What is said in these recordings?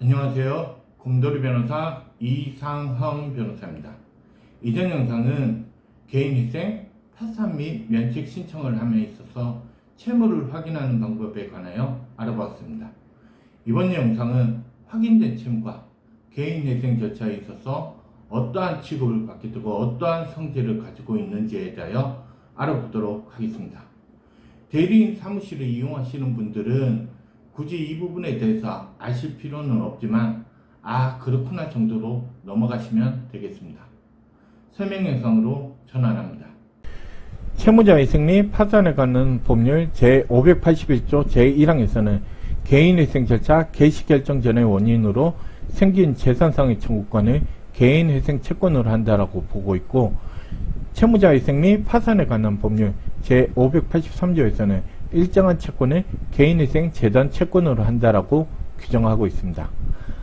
안녕하세요. 곰돌이 변호사 이상형 변호사입니다. 이전 영상은 개인회생, 파산 및 면책 신청을 함에 있어서 채무를 확인하는 방법에 관하여 알아보았습니다. 이번 영상은 확인된 채무가 개인회생 절차에 있어서 어떠한 취급을 받게 되고 어떠한 성질을 가지고 있는지에 대하여 알아보도록 하겠습니다. 대리인 사무실을 이용하시는 분들은 굳이 이 부분에 대해서 아실 필요는 없지만 그렇구나 정도로 넘어가시면 되겠습니다. 설명 영상으로 전환합니다. 채무자회생 및 파산에 관한 법률 제581조 제1항에서는 개인회생 절차 개시 결정 전의 원인으로 생긴 재산상의 청구권을 개인회생 채권으로 한다라고 보고 있고, 채무자회생 및 파산에 관한 법률 제583조에서는 일정한 채권을 개인회생 재단 채권으로 한다라고 규정하고 있습니다.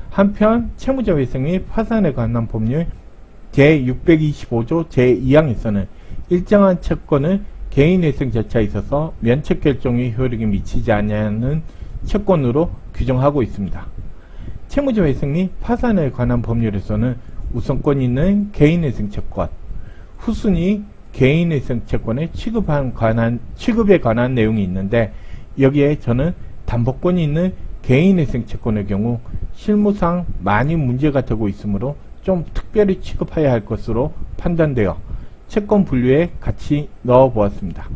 한편 채무자회생 및 파산에 관한 법률 제625조 제2항에서는 일정한 채권을 개인회생 절차에 있어서 면책결정의 효력이 미치지 않는 채권으로 규정하고 있습니다. 채무자회생 및 파산에 관한 법률에서는 우선권이 있는 개인회생 채권, 후순위 개인회생 채권의 취급에 관한 내용이 있는데, 여기에 저는 담보권이 있는 개인회생 채권의 경우 실무상 많이 문제가 되고 있으므로 좀 특별히 취급해야 할 것으로 판단되어 채권 분류에 같이 넣어 보았습니다.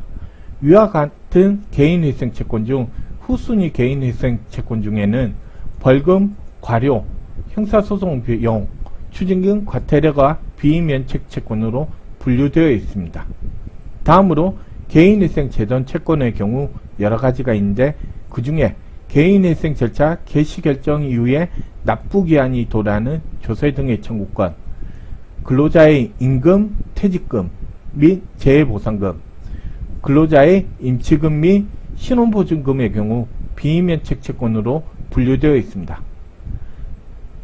위와 같은 개인회생 채권 중 후순위 개인회생 채권 중에는 벌금, 과료, 형사소송 비용, 추징금, 과태료가 비면책 채권으로 분류되어 있습니다. 다음으로 개인회생 재단 채권의 경우 여러가지가 있는데, 그 중에 개인회생 절차 개시 결정 이후에 납부기한이 도래하는 조세 등의 청구권, 근로자의 임금, 퇴직금 및 재해보상금, 근로자의 임치금 및 신혼보증금의 경우 비면책 채권으로 분류되어 있습니다.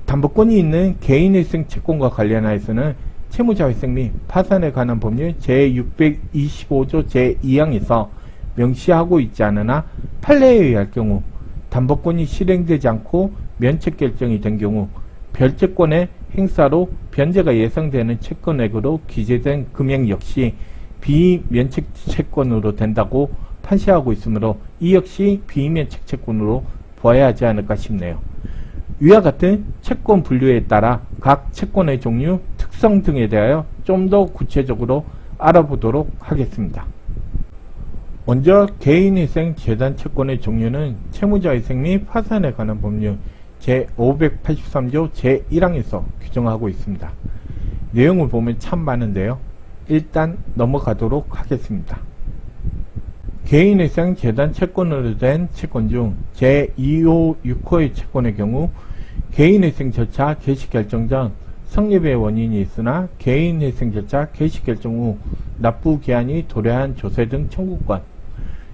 담보권이 있는 개인회생 채권과 관련하여서는 채무자회생 및 파산에 관한 법률 제625조 제2항에서 명시하고 있지 않으나 판례에 의할 경우 담보권이 실행되지 않고 면책결정이 된 경우 별채권의 행사로 변제가 예상되는 채권액으로 기재된 금액 역시 비면책 채권으로 된다고 판시하고 있으므로 이 역시 비면책 채권으로 보아야 하지 않을까 싶네요. 위와 같은 채권 분류에 따라 각 채권의 종류, 특성 등에 대하여 좀 더 구체적으로 알아보도록 하겠습니다. 먼저 개인회생 재단 채권의 종류는 채무자회생 및 파산에 관한 법률 제583조 제1항에서 규정하고 있습니다. 내용을 보면 참 많은데요. 일단 넘어가도록 하겠습니다. 개인회생 재단 채권으로 된 채권 중 제256호의 채권의 경우 개인회생 절차 개시 결정 전 성립의 원인이 있으나 개인회생 절차 개시 결정 후 납부기한이 도래한 조세 등 청구권,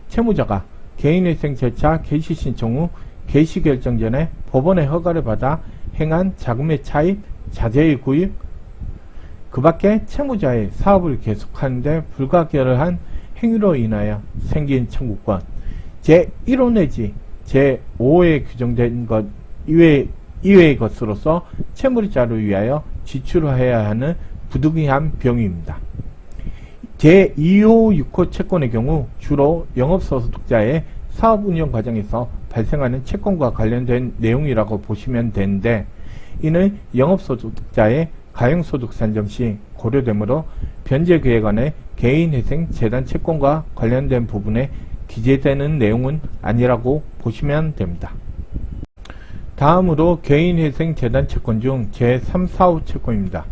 채무자가 개인회생 절차 개시 신청 후 개시 결정 전에 법원의 허가를 받아 행한 자금의 차입, 자재의 구입, 그 밖에 채무자의 사업을 계속하는 데 불가결한 행위로 인하여 생긴 청구권, 제1호 내지 제5호에 규정된 것 이외의 것으로서 채무자를 위하여 지출해야 하는 부득이한 병입니다. 제2호, 6호 채권의 경우 주로 영업소득자의 사업운영 과정에서 발생하는 채권과 관련된 내용이라고 보시면 되는데, 이는 영업소득자의 가용소득 산정 시 고려되므로 변제계획안의 개인회생 재단 채권과 관련된 부분에 기재되는 내용은 아니라고 보시면 됩니다. 다음으로 개인회생 재단 채권 중 제3, 4호 채권입니다.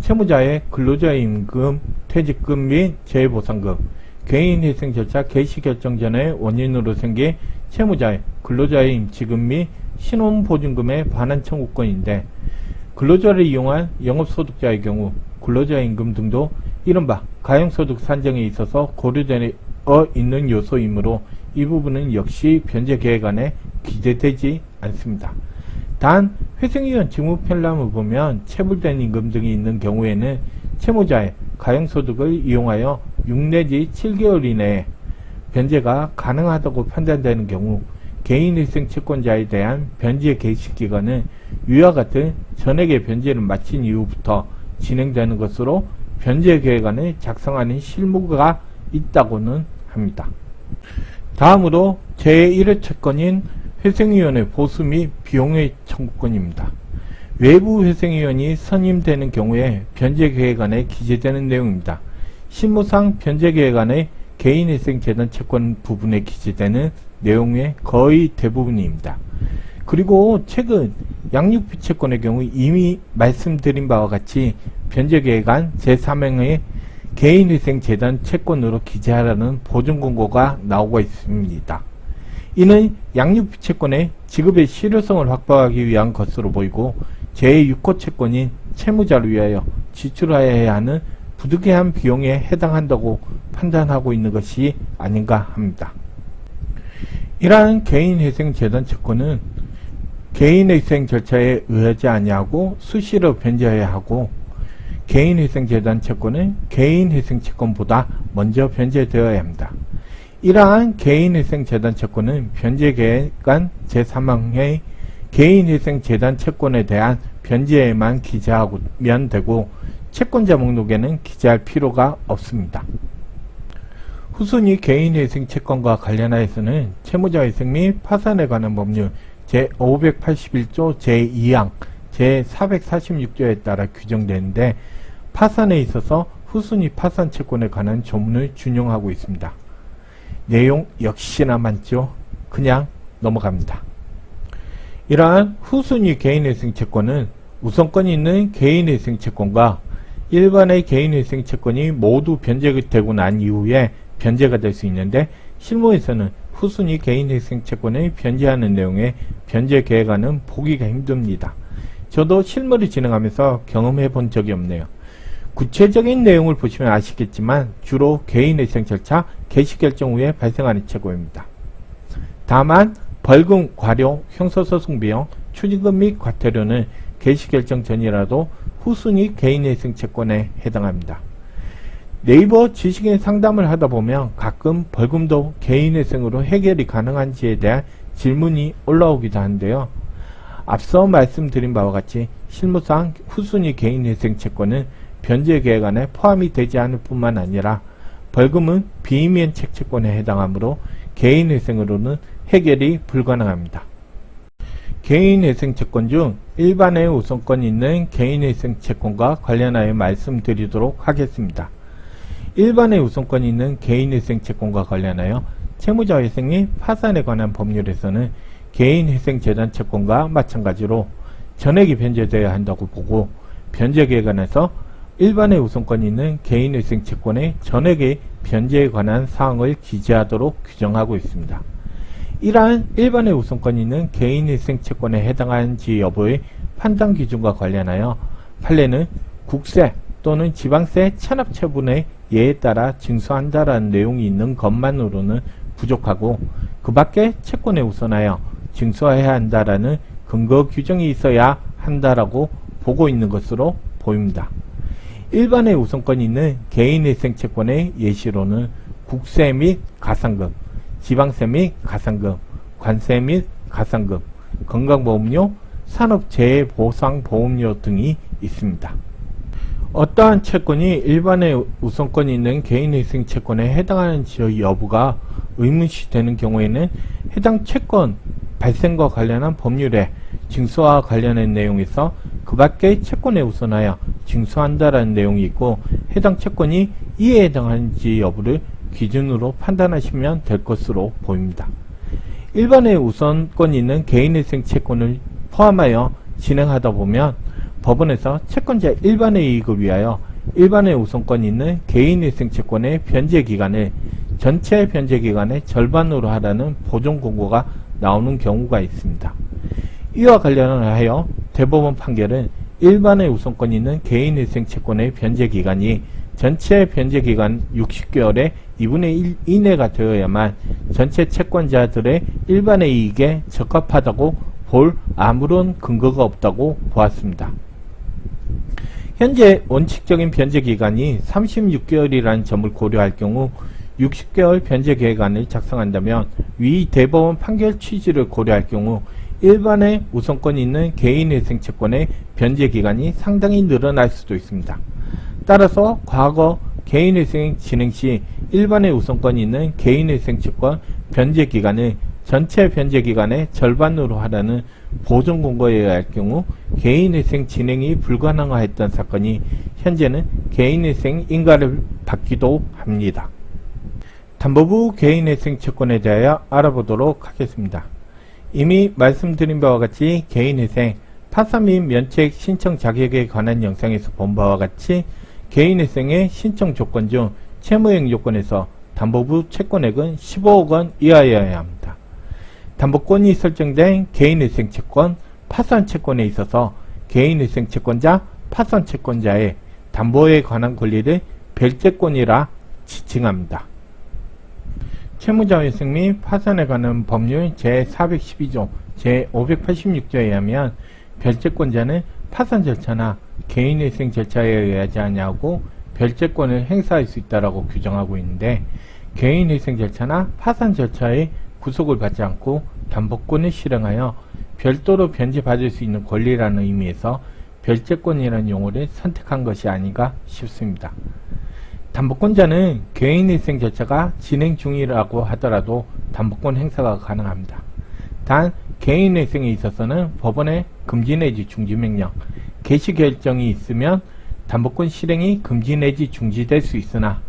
채무자의 근로자의 임금, 퇴직금 및 재해보상금, 개인회생 절차 개시 결정 전의 원인으로 생긴 채무자의 근로자의 임치금 및 신혼보증금에 관한 청구권인데, 근로자를 이용한 영업소득자의 경우 근로자의 임금 등도 이른바 가용소득 산정에 있어서 고려되어 있는 요소이므로 이 부분은 역시 변제계획안에 기재되지 않습니다. 단 회생위원 직무편람을 보면 체불된 임금 등이 있는 경우에는 채무자의 가용소득을 이용하여 6 내지 7개월 이내에 변제가 가능하다고 판단되는 경우 개인회생 채권자에 대한 변제 개시기간은 위와 같은 전액의 변제를 마친 이후부터 진행되는 것으로 변제계획안을 작성하는 실무가 있다고는 합니다. 다음으로 제1회 채권인 회생위원회 보수 및 비용의 청구권입니다. 외부 회생위원이 선임되는 경우에 변제계획안에 기재되는 내용입니다. 실무상 변제계획안의 개인회생재단 채권 부분에 기재되는 내용의 거의 대부분입니다. 그리고 최근 양육비 채권의 경우 이미 말씀드린 바와 같이 변제계획안 제3행의 개인회생재단 채권으로 기재하라는 보존공고가 나오고 있습니다. 이는 양육비 채권의 지급의 실효성을 확보하기 위한 것으로 보이고 제6호 채권인 채무자를 위하여 지출하여야 하는 부득이한 비용에 해당한다고 판단하고 있는 것이 아닌가 합니다. 이러한 개인회생재단 채권은 개인회생 절차에 의하지 아니하고 수시로 변제해야 하고 개인회생재단 채권은 개인회생채권보다 먼저 변제되어야 합니다. 이러한 개인회생재단 채권은 변제계획안 제3항의 개인회생재단 채권에 대한 변제에만 기재하면 되고 채권자 목록에는 기재할 필요가 없습니다. 후순위 개인회생 채권과 관련하여서는 채무자회생 및 파산에 관한 법률 제581조 제2항 제446조에 따라 규정되는데 파산에 있어서 후순위 파산 채권에 관한 조문을 준용하고 있습니다. 내용 역시나 많죠. 그냥 넘어갑니다. 이러한 후순위 개인회생 채권은 우선권이 있는 개인회생 채권과 일반의 개인회생 채권이 모두 변제되고 난 이후에 변제가 될 수 있는데 실무에서는 후순위 개인회생 채권을 변제하는 내용의 변제계획안은 보기가 힘듭니다. 저도 실무를 진행하면서 경험해 본 적이 없네요. 구체적인 내용을 보시면 아시겠지만 주로 개인회생 절차 개시결정 후에 발생하는 채권입니다. 다만 벌금, 과료, 형사소송비용, 추징금 및 과태료는 개시결정 전이라도 후순위 개인회생 채권에 해당합니다. 네이버 지식인 상담을 하다 보면 가끔 벌금도 개인회생으로 해결이 가능한지에 대한 질문이 올라오기도 하는데요. 앞서 말씀드린 바와 같이 실무상 후순위 개인회생 채권은 변제계획안에 포함이 되지 않을 뿐만 아니라 벌금은 비면책 채권에 해당하므로 개인회생으로는 해결이 불가능합니다. 개인회생 채권 중 일반의 우선권이 있는 개인회생 채권과 관련하여 말씀드리도록 하겠습니다. 일반의 우선권이 있는 개인회생 채권과 관련하여 채무자회생 및 파산에 관한 법률에서는 개인회생재단 채권과 마찬가지로 전액이 변제되어야 한다고 보고 변제계획안에서 일반의 우선권이 있는 개인회생 채권의 전액의 변제에 관한 사항을 기재하도록 규정하고 있습니다. 이러한 일반의 우선권이 있는 개인회생 채권에 해당하는지 여부의 판단 기준과 관련하여 판례는 국세 또는 지방세 체납처분의 예에 따라 징수한다라는 내용이 있는 것만으로는 부족하고 그 밖에 채권에 우선하여 징수해야 한다라는 근거 규정이 있어야 한다라고 보고 있는 것으로 보입니다. 일반의 우선권이 있는 개인회생 채권의 예시로는 국세 및 가산금, 지방세 및 가산금, 관세 및 가산금, 건강보험료, 산업재해보상보험료 등이 있습니다. 어떠한 채권이 일반의 우선권이 있는 개인회생 채권에 해당하는지 여부가 의문시 되는 경우에는 해당 채권 발생과 관련한 법률에 징수와 관련한 내용에서 그 밖의 채권에 우선하여 징수한다라는 내용이 있고 해당 채권이 이에 해당하는지 여부를 기준으로 판단하시면 될 것으로 보입니다. 일반의 우선권이 있는 개인회생 채권을 포함하여 진행하다 보면 법원에서 채권자 일반의 이익을 위하여 일반의 우선권이 있는 개인회생 채권의 변제기간을 전체 변제기간의 절반으로 하라는 보존공고가 나오는 경우가 있습니다. 이와 관련하여 대법원 판결은 일반의 우선권이 있는 개인회생 채권의 변제기간이 전체 변제기간 60개월의 2분의 1 이내가 되어야만 전체 채권자들의 일반의 이익에 적합하다고 볼 아무런 근거가 없다고 보았습니다. 현재 원칙적인 변제기간이 36개월이라는 점을 고려할 경우 60개월 변제 계획안을 작성한다면 위 대법원 판결 취지를 고려할 경우 일반의 우선권이 있는 개인회생 채권의 변제 기간이 상당히 늘어날 수도 있습니다. 따라서 과거 개인회생 진행 시 일반의 우선권이 있는 개인회생 채권 변제 기간을 전체 변제 기간의 절반으로 하라는 보존 공고에 의할 경우 개인회생 진행이 불가능하였던 사건이 현재는 개인회생 인가를 받기도 합니다. 담보부 개인회생 채권에 대하여 알아보도록 하겠습니다. 이미 말씀드린 바와 같이 개인회생, 파산 및 면책 신청 자격에 관한 영상에서 본 바와 같이 개인회생의 신청 조건 중 채무행 요건에서 담보부 채권액은 15억 원 이하여야 합니다. 담보권이 설정된 개인회생 채권, 파산 채권에 있어서 개인회생 채권자, 파산 채권자의 담보에 관한 권리를 별채권이라 지칭합니다. 채무자회생 및 파산에 관한 법률 제412조, 제586조에 의하면 별채권자는 파산 절차나 개인회생 절차에 의하지 아니하고 별채권을 행사할 수 있다라고 규정하고 있는데, 개인회생 절차나 파산 절차에 구속을 받지 않고 담보권을 실행하여 별도로 변제받을 수 있는 권리라는 의미에서 별채권이라는 용어를 선택한 것이 아닌가 싶습니다. 담보권자는 개인회생 절차가 진행 중이라고 하더라도 담보권 행사가 가능합니다. 단 개인회생에 있어서는 법원의 금지 내지 중지 명령, 개시 결정이 있으면 담보권 실행이 금지 내지 중지될 수 있으나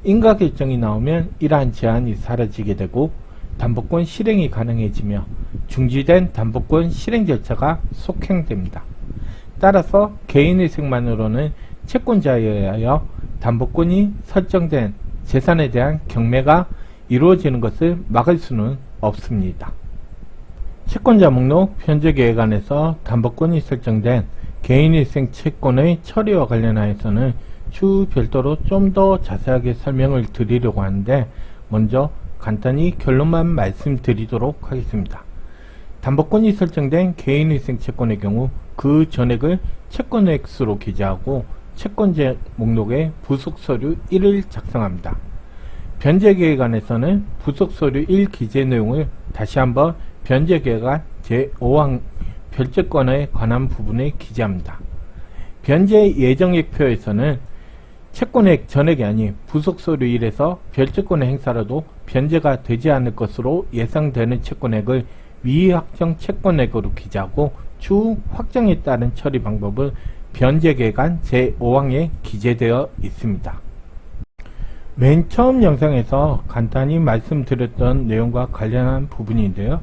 인가 결정이 나오면 이러한 제한이 사라지게 되고 담보권 실행이 가능해지며 중지된 담보권 실행 절차가 속행됩니다. 따라서 개인회생만으로는 채권자에 의하여 담보권이 설정된 재산에 대한 경매가 이루어지는 것을 막을 수는 없습니다. 채권자 목록 변제계획안에서 담보권이 설정된 개인회생 채권의 처리와 관련하여서는 추후 별도로 좀 더 자세하게 설명을 드리려고 하는데, 먼저 간단히 결론만 말씀드리도록 하겠습니다. 담보권이 설정된 개인회생 채권의 경우 그 전액을 채권액수로 기재하고 채권자 목록에 부속서류 1을 작성합니다. 변제계획안에서는 부속서류 1 기재 내용을 다시 한번 변제계획안 제5항 별채권에 관한 부분에 기재합니다. 변제 예정액표에서는 채권액 전액이 아닌 부속서류 1에서 별채권의 행사라도 변제가 되지 않을 것으로 예상되는 채권액을 미확정 채권액으로 기재하고 추후 확정에 따른 처리 방법은 변제계획안 제5항에 기재되어 있습니다. 맨 처음 영상에서 간단히 말씀드렸던 내용과 관련한 부분인데요.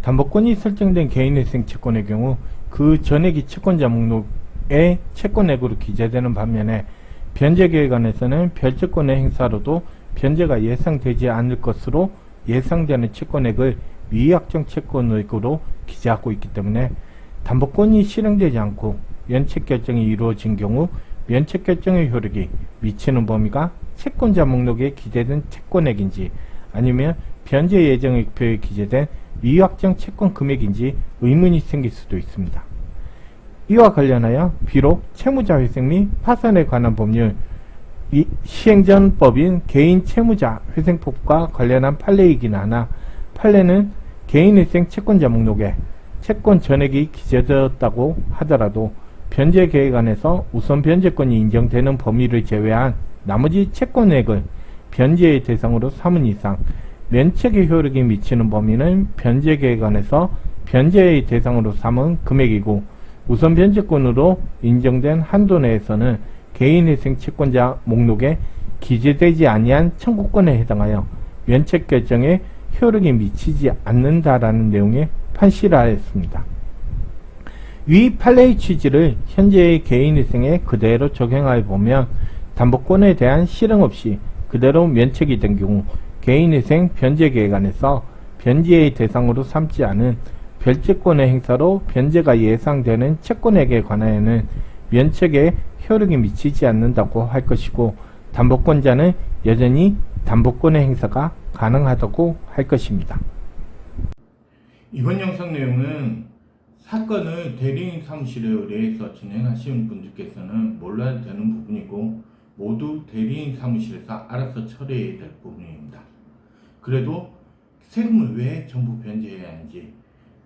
담보권이 설정된 개인회생 채권의 경우 그 전액이 채권자 목록에 채권액으로 기재되는 반면에 변제계획안에서는 별채권의 행사로도 변제가 예상되지 않을 것으로 예상되는 채권액을 미확정 채권액으로 기재하고 있기 때문에 담보권이 실행되지 않고 면책결정이 이루어진 경우 면책결정의 효력이 미치는 범위가 채권자 목록에 기재된 채권액인지 아니면 변제 예정액표에 기재된 미확정 채권 금액인지 의문이 생길 수도 있습니다. 이와 관련하여 비록 채무자회생 및 파산에 관한 법률 시행전법인 개인채무자회생법과 관련한 판례이긴 하나, 판례는 개인회생 채권자 목록에 채권 전액이 기재되었다고 하더라도 변제계획안에서 우선 변제권이 인정되는 범위를 제외한 나머지 채권액을 변제의 대상으로 삼은 이상 면책의 효력이 미치는 범위는 변제계획안에서 변제의 대상으로 삼은 금액이고, 우선 변제권으로 인정된 한도 내에서는 개인회생 채권자 목록에 기재되지 아니한 청구권에 해당하여 면책결정에 효력이 미치지 않는다라는 내용의 판시를 하였습니다. 위 판례의 취지를 현재의 개인회생에 그대로 적용하여 보면 담보권에 대한 실행 없이 그대로 면책이 된 경우 개인회생 변제계획안에서 변제의 대상으로 삼지 않은 별채권의 행사로 변제가 예상되는 채권액에 관하여는 면책에 효력이 미치지 않는다고 할 것이고, 담보권자는 여전히 담보권의 행사가 가능하다고 할 것입니다. 이번 영상 내용은 사건을 대리인 사무실에 의뢰해서 진행하시는 분들께서는 몰라야 되는 부분이고, 모두 대리인 사무실에서 알아서 처리해야 될 부분입니다. 그래도 세금을 왜 전부 변제해야 하는지,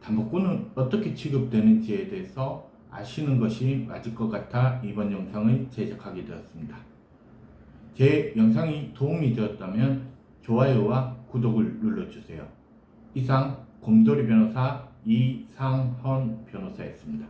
담보권은 어떻게 취급되는지에 대해서 아시는 것이 맞을 것 같아 이번 영상을 제작하게 되었습니다. 제 영상이 도움이 되었다면 좋아요와 구독을 눌러주세요. 이상 곰돌이 변호사 이상헌 변호사였습니다.